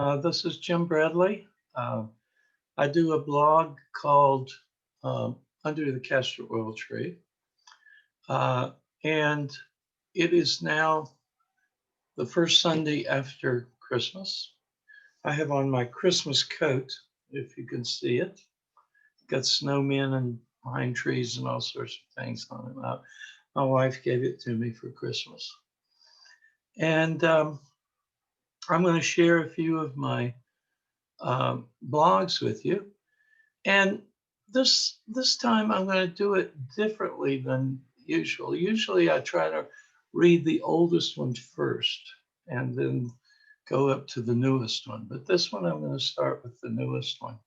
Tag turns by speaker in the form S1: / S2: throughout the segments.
S1: This is Jim Bradley. Uh, I do a blog called Under the Castor Oil Tree. Uh, and it is now the first Sunday after Christmas. I have on my Christmas coat, if you can see it. Got snowmen and pine trees and all sorts of things on it. My wife gave it to me for Christmas. And I'm going to share a few of my blogs with you. And this time I'm going to do it differently than usual. Usually I try to read the oldest one first and then go up to the newest one. But this one I'm going to start with the newest one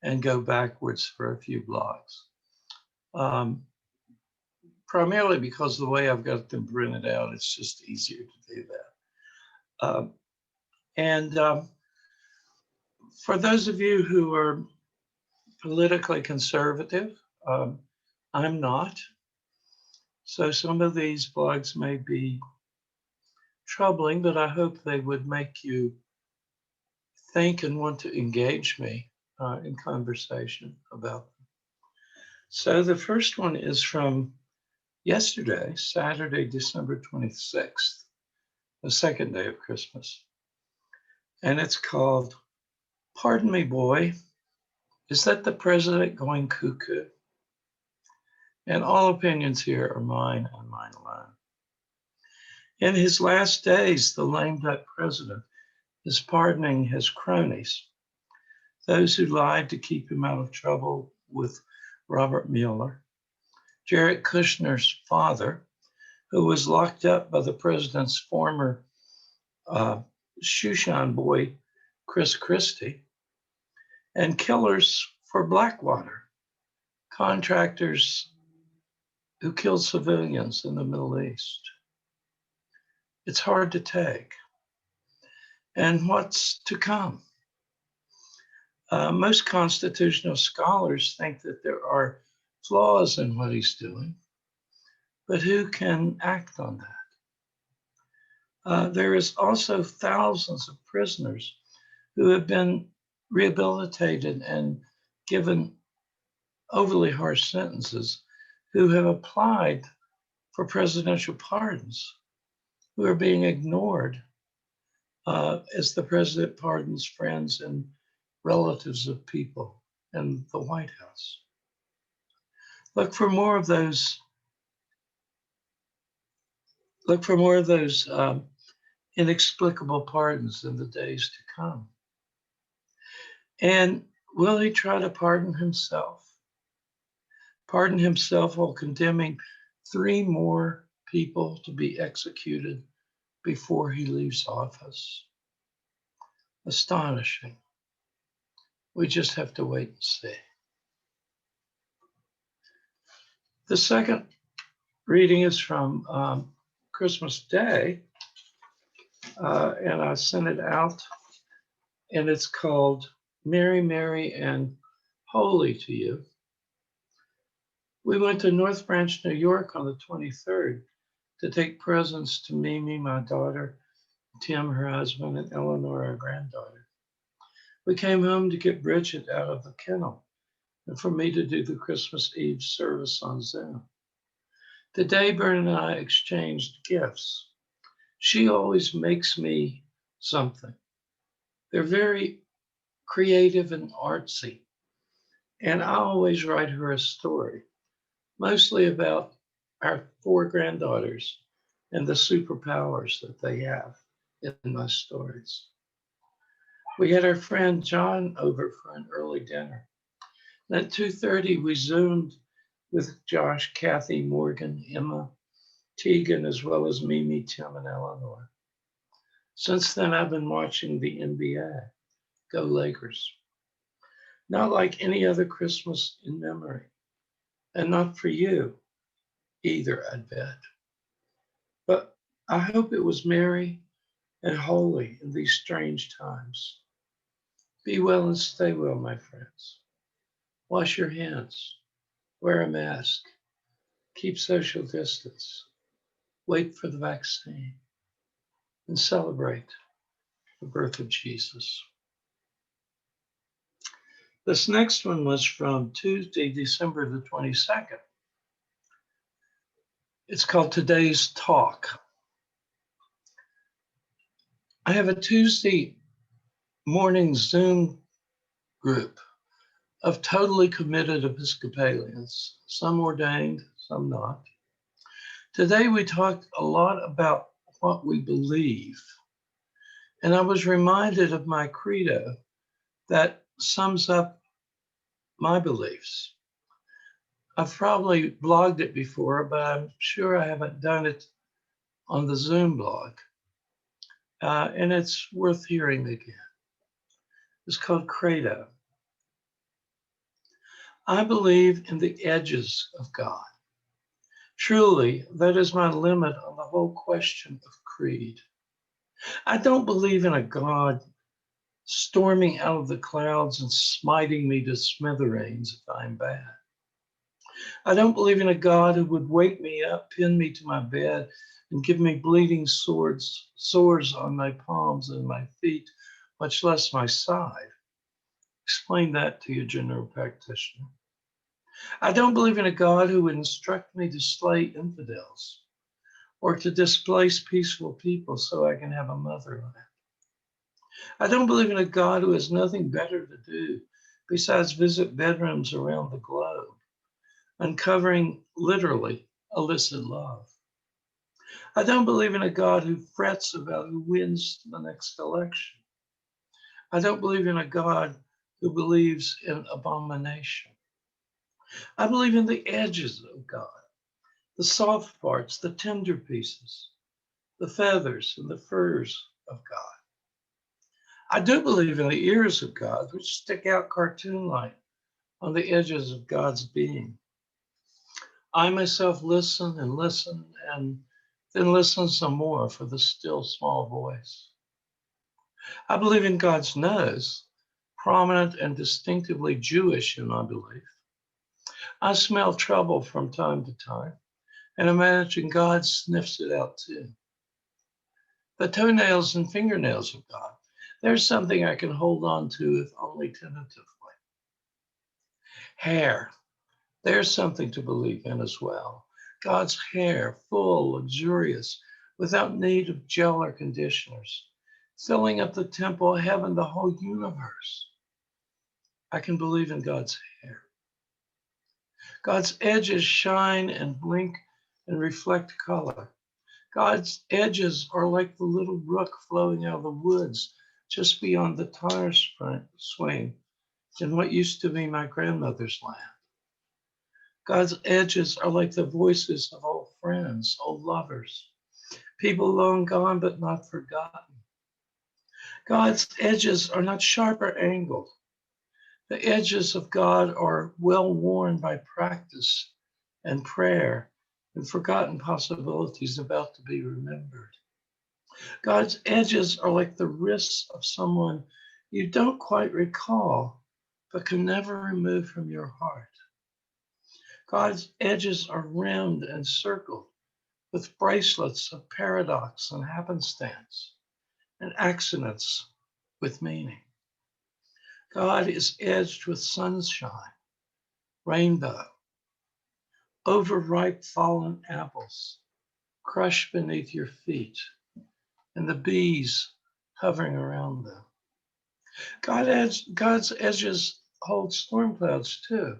S1: and go backwards for a few blogs. Primarily because the way I've got them printed out, it's just easier to do that. And for those of you who are politically conservative, I'm not. So some of these blogs may be troubling, but I hope they would make you think and want to engage me in conversation about them. So the first one is from yesterday, Saturday, December 26th, the second day of Christmas. And it's called, "Pardon Me, Boy, Is That the President Going Cuckoo?" And all opinions here are mine and mine alone. In his last days, the lame duck president is pardoning his cronies, those who lied to keep him out of trouble with Robert Mueller, Jared Kushner's father, who was locked up by the president's former shoeshine boy, Chris Christie, and killers for Blackwater, contractors who killed civilians in the Middle East. It's hard to take. And what's to come? Most constitutional scholars think that there are flaws in what he's doing, but who can act on that? There is also thousands of prisoners who have been rehabilitated and given overly harsh sentences who have applied for presidential pardons, who are being ignored as the president pardons friends and relatives of people in the White House. Look for more of those. Look for more of those inexplicable pardons in the days to come. And will he try to pardon himself? Pardon himself while condemning 3 more people to be executed before he leaves office? Astonishing. We just have to wait and see. The second reading is from Christmas Day, and I sent it out, and it's called "Mary, Mary, and Holy to You." We went to North Branch, New York on the 23rd to take presents to Mimi, my daughter, Tim, her husband, and Eleanor, our granddaughter. We came home to get Bridget out of the kennel and for me to do the Christmas Eve service on Zoom. Today, Bern and I exchanged gifts. She always makes me something. They're very creative and artsy. And I always write her a story, mostly about our 4 granddaughters and the superpowers that they have in my stories. We had our friend John over for an early dinner. And at 2:30, we Zoomed with Josh, Kathy, Morgan, Emma, Tegan, as well as Mimi, Tim, and Eleanor. Since then, I've been watching the NBA. Go Lakers. Not like any other Christmas in memory. And not for you either, I'd bet. But I hope it was merry and holy in these strange times. Be well and stay well, my friends. Wash your hands. Wear a mask. Keep social distance. Wait for the vaccine. And celebrate. the birth of Jesus. This next one was from Tuesday, December the 22nd. It's called Today's Talk. I have a Tuesday morning Zoom group of totally committed Episcopalians, some ordained, some not. Today we talked a lot about what we believe. And I was reminded of my credo that sums up my beliefs. I've probably blogged it before, but I'm sure I haven't done it on the Zoom blog. And it's worth hearing again. It's called Credo. I believe in the edges of God. Truly, that is my limit on the whole question of creed. I don't believe in a God storming out of the clouds and smiting me to smithereens if I'm bad. I don't believe in a God who would wake me up, pin me to my bed, and give me bleeding sores on my palms and my feet, much less my side. Explain that to your general practitioner. I don't believe in a God who would instruct me to slay infidels or to displace peaceful people so I can have a motherland. I don't believe in a God who has nothing better to do besides visit bedrooms around the globe, uncovering literally illicit love. I don't believe in a God who frets about who wins the next election. I don't believe in a God who believes in abomination. I believe in the edges of God, the soft parts, the tender pieces, the feathers and the furs of God. I do believe in the ears of God, which stick out cartoon-like on the edges of God's being. I myself listen and then listen some more for the still small voice. I believe in God's nose, prominent and distinctively Jewish in my belief. I smell trouble from time to time and imagine God sniffs it out too. The toenails and fingernails of God. There's something I can hold on to, if only tentatively. Hair. There's something to believe in as well. God's hair, full, luxurious, without need of gel or conditioners, filling up the temple of heaven, the whole universe. I can believe in God's hair. God's edges shine and blink and reflect color. God's edges are like the little brook flowing out of the woods just beyond the tire swing in what used to be my grandmother's land. God's edges are like the voices of old friends, old lovers, people long gone but not forgotten. God's edges are not sharp or angled. The edges of God are well worn by practice and prayer and forgotten possibilities about to be remembered. God's edges are like the wrists of someone you don't quite recall, but can never remove from your heart. God's edges are rimmed and circled with bracelets of paradox and happenstance and accidents with meaning. God is edged with sunshine, rainbow, overripe fallen apples crushed beneath your feet, and the bees hovering around them. God's edges hold storm clouds too.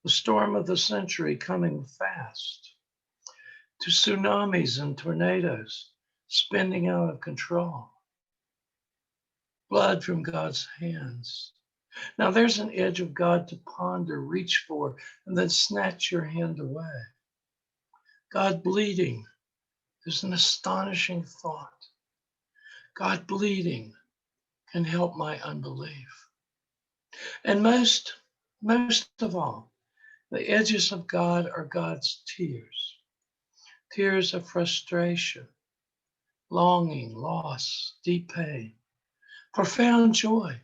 S1: The storm of the century coming fast, to tsunamis and tornadoes spinning out of control. Blood from God's hands. Now there's an edge of God to ponder, reach for, and then snatch your hand away. God bleeding is an astonishing thought. God bleeding can help my unbelief. And most of all, the edges of God are God's tears. Tears of frustration, longing, loss, deep pain, profound joy,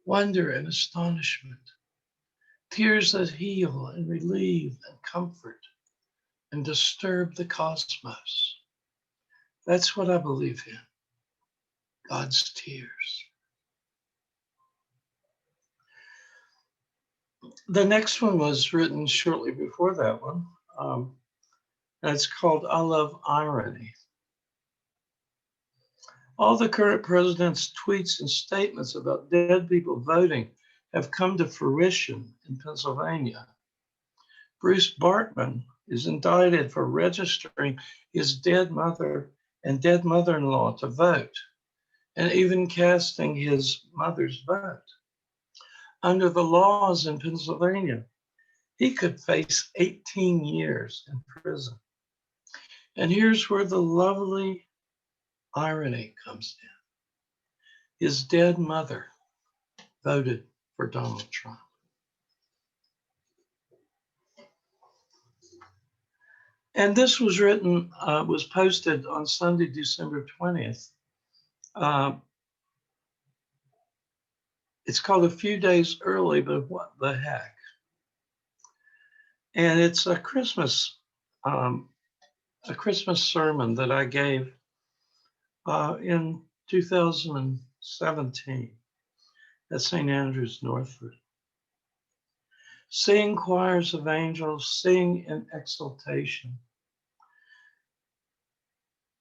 S1: wonder and astonishment. Tears that heal and relieve and comfort and disturb the cosmos. That's what I believe in. God's tears. The next one was written shortly before that one. And it's called I Love Irony. All the current president's tweets and statements about dead people voting have come to fruition in Pennsylvania. Bruce Bartman is indicted for registering his dead mother and dead mother-in-law to vote, and even casting his mother's vote. Under the laws in Pennsylvania, he could face 18 years in prison. And here's where the lovely irony comes in. His dead mother voted for Donald Trump. And this was written, was posted on Sunday, December 20th. It's called A Few Days Early, but what the heck? And it's a Christmas sermon that I gave in 2017 at St. Andrews, Northford. Sing, choirs of angels, sing in exultation.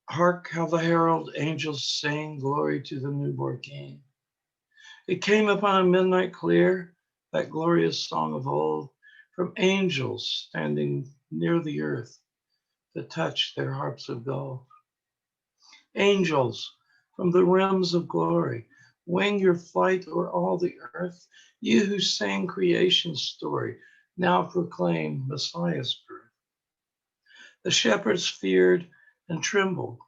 S1: Hark how the herald angels sing, glory to the newborn King. It came upon a midnight clear, that glorious song of old, from angels standing near the earth that touched their harps of gold. Angels from the realms of glory, wing your flight o'er all the earth. You who sang creation's story, now proclaim Messiah's birth. The shepherds feared and trembled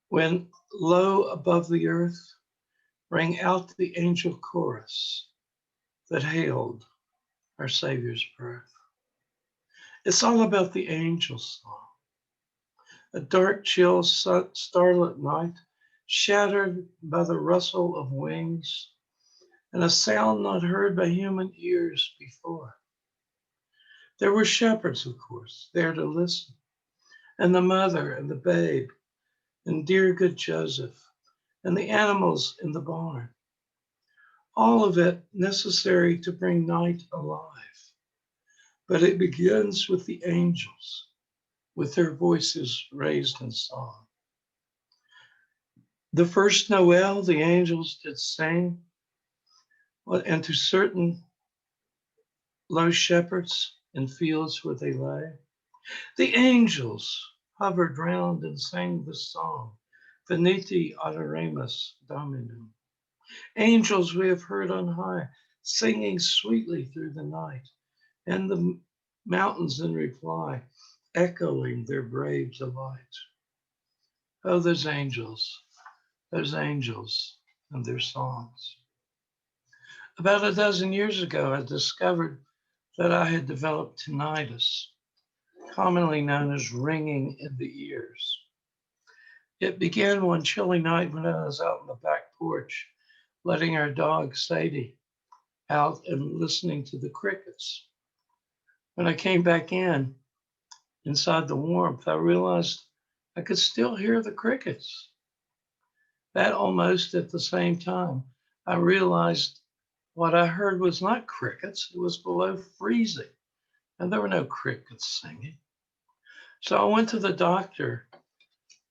S1: when low above the earth rang out the angel chorus that hailed our Savior's birth. It's all about the angel song. A dark, chill, starlit night, shattered by the rustle of wings, and a sound not heard by human ears before. There were shepherds, of course, there to listen, and the mother and the babe, and dear good Joseph, and the animals in the barn. All of it necessary to bring night alive. But it begins with the angels, with their voices raised in song. The first Noel, the angels did sing, and to certain low shepherds in fields where they lay, the angels hovered round and sang the song, Venite adoremus Dominum. Angels we have heard on high, singing sweetly through the night, and the mountains in reply, echoing their brave delight. Oh, those angels and their songs. About a dozen years ago, I discovered that I had developed tinnitus, commonly known as ringing in the ears. It began one chilly night when I was out on the back porch, letting our dog Sadie out and listening to the crickets. When I came back inside the warmth, I realized I could still hear the crickets. That almost at the same time, I realized what I heard was not crickets, it was below freezing, and there were no crickets singing. So I went to the doctor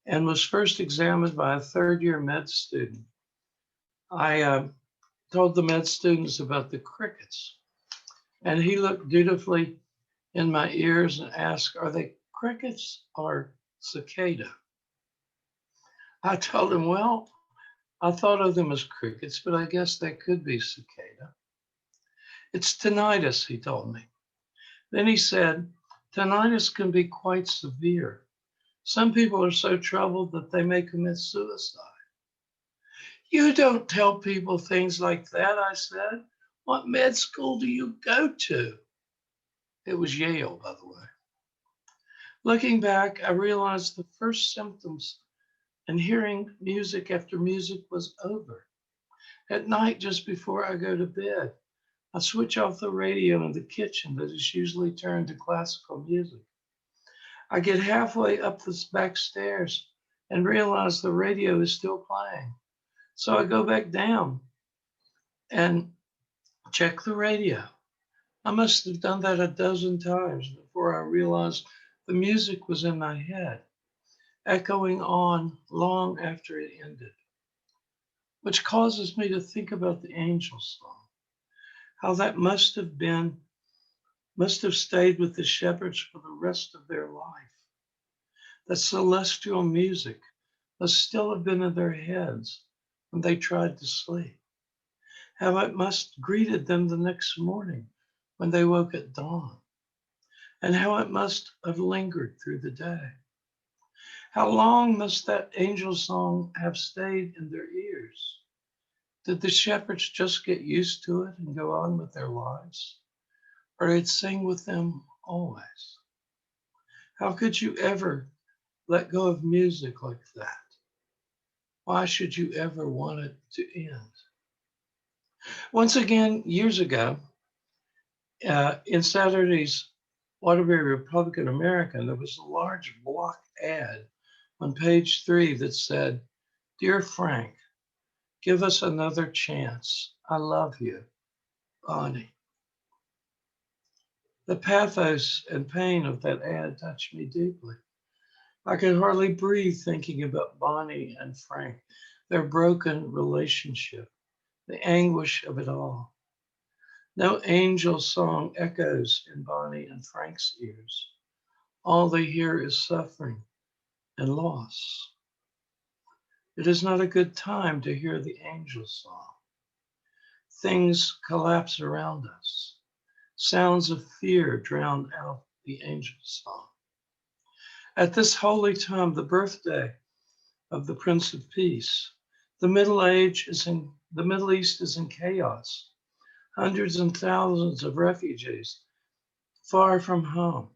S1: and was first examined by a third-year med student. I told the med students about the crickets, and he looked dutifully in my ears and asked, are they crickets or cicada? I told him, well, I thought of them as crickets, but I guess they could be cicada. It's tinnitus, he told me. Then he said, tinnitus can be quite severe. Some people are so troubled that they may commit suicide. You don't tell people things like that, I said. What med school do you go to? It was Yale, by the way. Looking back, I realized the first symptoms and hearing music after music was over. At night, just before I go to bed, I switch off the radio in the kitchen that is usually turned to classical music. I get halfway up the back stairs and realize the radio is still playing. So I go back down and check the radio. I must have done that a dozen times before I realized the music was in my head, echoing on long after it ended, which causes me to think about the angel song, how that must have stayed with the shepherds for the rest of their life. That celestial music must still have been in their heads when they tried to sleep. How it must have greeted them the next morning when they woke at dawn, and how it must have lingered through the day. How long must that angel song have stayed in their ears? Did the shepherds just get used to it and go on with their lives? Or did it sing with them always? How could you ever let go of music like that? Why should you ever want it to end? Once again, years ago, in Saturday's Waterbury Republican American, there was a large block ad on page 3 that said, "Dear Frank, give us another chance. I love you, Bonnie." The pathos and pain of that ad touched me deeply. I could hardly breathe thinking about Bonnie and Frank, their broken relationship, the anguish of it all. No angel song echoes in Bonnie and Frank's ears. All they hear is suffering and loss. It is not a good time to hear the angel song. Things collapse around us. Sounds of fear drown out the angel song. At this holy time, the birthday of the Prince of Peace, the Middle East is in chaos. Hundreds and thousands of refugees far from home.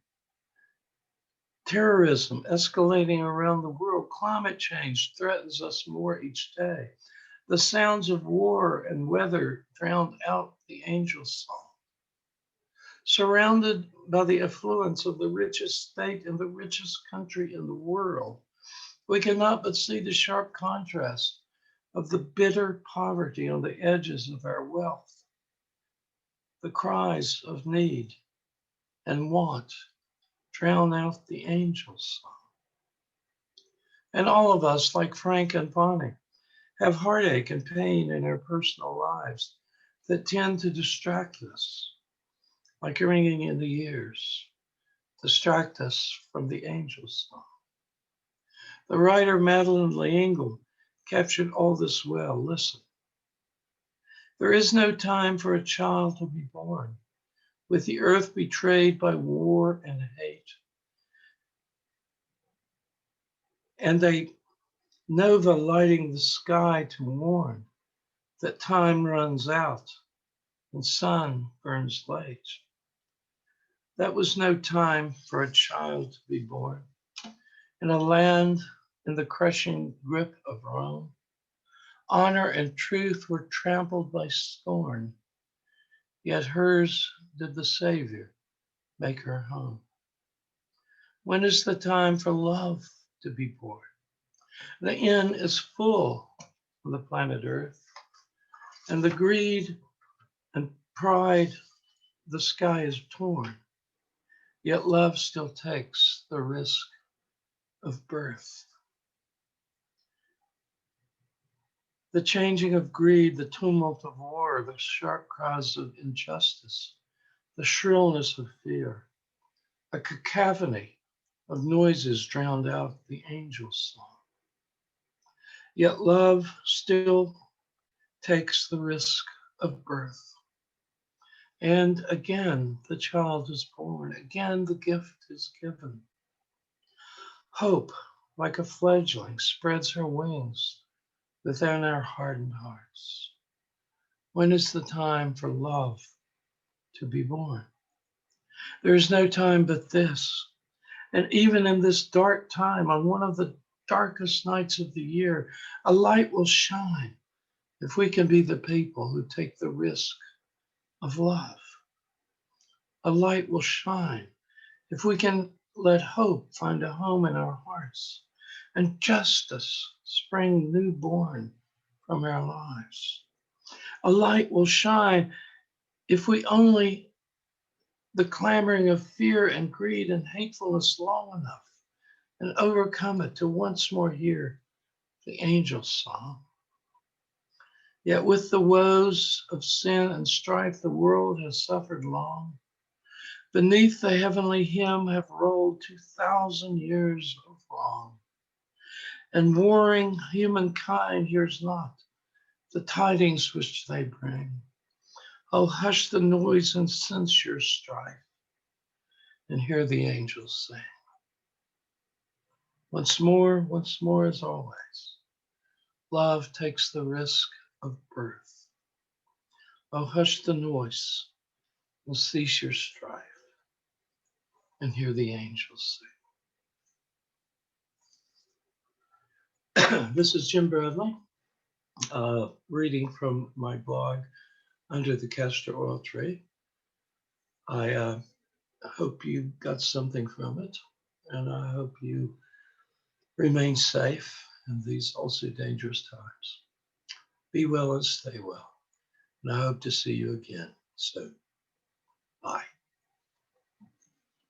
S1: Terrorism escalating around the world. Climate change threatens us more each day. The sounds of war and weather drowned out the angel song. Surrounded by the affluence of the richest state and the richest country in the world, we cannot but see the sharp contrast of the bitter poverty on the edges of our wealth, the cries of need and want drown out the angel song. And all of us, like Frank and Bonnie, have heartache and pain in our personal lives that tend to distract us, like ringing in the ears, distract us from the angel song. The writer Madeleine L'Engle captured all this well. Listen, there is no time for a child to be born, with the earth betrayed by war and hate. And a nova lighting the sky to warn that time runs out and sun burns late. That was no time for a child to be born in a land in the crushing grip of Rome. Honor and truth were trampled by scorn, yet hers did the Savior make her home. When is the time for love to be born? The inn is full on the planet Earth, and the greed and pride, the sky is torn, yet love still takes the risk of birth. The changing of greed, the tumult of war, the sharp cries of injustice, the shrillness of fear, a cacophony of noises drowned out the angel's song. Yet love still takes the risk of birth. And again, the child is born. Again, the gift is given. Hope, like a fledgling, spreads her wings within our hardened hearts. When is the time for love to be born? There is no time but this. And even in this dark time, on one of the darkest nights of the year, a light will shine if we can be the people who take the risk of love. A light will shine if we can let hope find a home in our hearts. and justice spring newborn from our lives. A light will shine if we only the clamoring of fear and greed and hatefulness long enough and overcome it to once more hear the angel's song. Yet with the woes of sin and strife the world has suffered long. Beneath the heavenly hymn have rolled 2,000 years of wrong. And warring humankind hears not the tidings which they bring. Oh, hush the noise and censure strife and hear the angels sing. Once more as always, love takes the risk of birth. Oh, hush the noise and cease your strife and hear the angels sing. This is Jim Bradley, reading from my blog, Under the Castor Oil Tree. I hope you got something from it, and I hope you remain safe in these also dangerous times. Be well and stay well, and I hope to see you again soon. Bye.